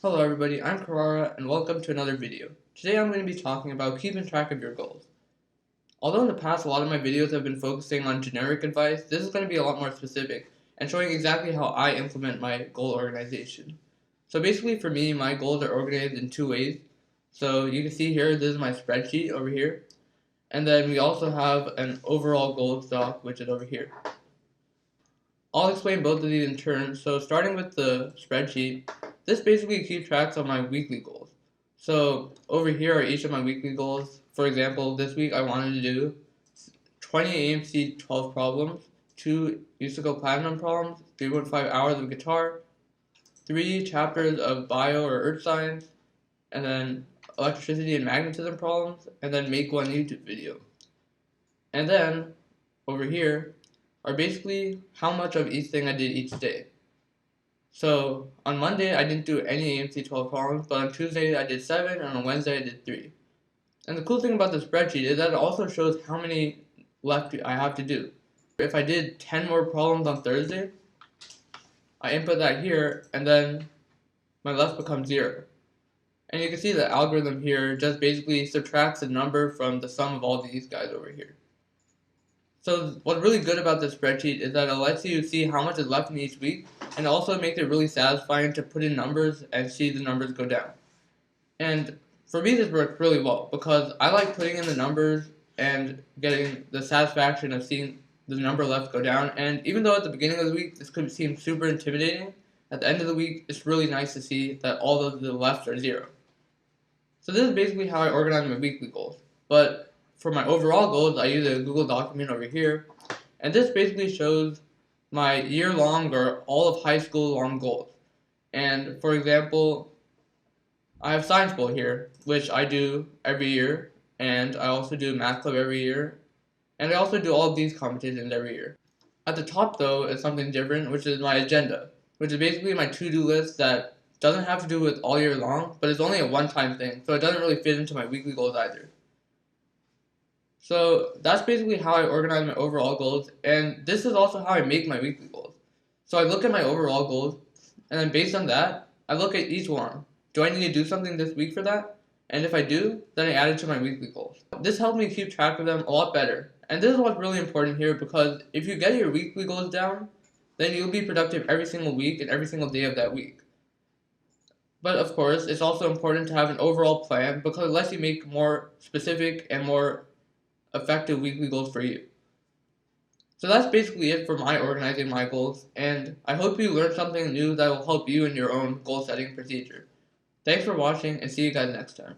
Hello everybody, I'm Cararra and welcome to another video. Today I'm going to be talking about keeping track of your goals. Although in the past a lot of my videos have been focusing on generic advice, this is going to be a lot more specific and showing exactly how I implement my goal organization. So basically for me, my goals are organized in two ways. So you can see here, this is my spreadsheet over here. And then we also have an overall goals doc, which is over here. I'll explain both of these in turn. So starting with the spreadsheet, this basically keeps track of my weekly goals. So over here are each of my weekly goals. For example, this week I wanted to do 20 AMC 12 problems, 2 musical platinum problems, 3.5 hours of guitar, 3 chapters of bio or earth science, and then electricity and magnetism problems, and then make one YouTube video. And then over here are basically how much of each thing I did each day. So on Monday I didn't do any AMC 12 problems, but on Tuesday I did 7, and on Wednesday I did 3. And the cool thing about the spreadsheet is that it also shows how many left I have to do. If I did 10 more problems on Thursday, I input that here, and then my left becomes 0. And you can see the algorithm here just basically subtracts the number from the sum of all these guys over here. So what's really good about this spreadsheet is that it lets you see how much is left in each week, and also makes it really satisfying to put in numbers and see the numbers go down. And for me this works really well because I like putting in the numbers and getting the satisfaction of seeing the number left go down. And even though at the beginning of the week this could seem super intimidating, at the end of the week it's really nice to see that all of the left are 0. So this is basically how I organize my weekly goals. But for my overall goals, I use a Google document over here, and this basically shows my year-long or all of high school long goals. And for example, I have science bowl here, which I do every year, and I also do math club every year, and I also do all of these competitions every year. At the top though is something different, which is my agenda, which is basically my to-do list that doesn't have to do with all year long, but it's only a one-time thing, so it doesn't really fit into my weekly goals either. So that's basically how I organize my overall goals, and this is also how I make my weekly goals. So I look at my overall goals, and then based on that, I look at each one. Do I need to do something this week for that? And if I do, then I add it to my weekly goals. This helps me keep track of them a lot better. And this is what's really important here, because if you get your weekly goals down, then you'll be productive every single week and every single day of that week. But of course, it's also important to have an overall plan because it lets you make more specific and more effective weekly goals for you. So that's basically it for my organizing my goals, and I hope you learned something new that will help you in your own goal setting procedure. Thanks for watching, and see you guys next time.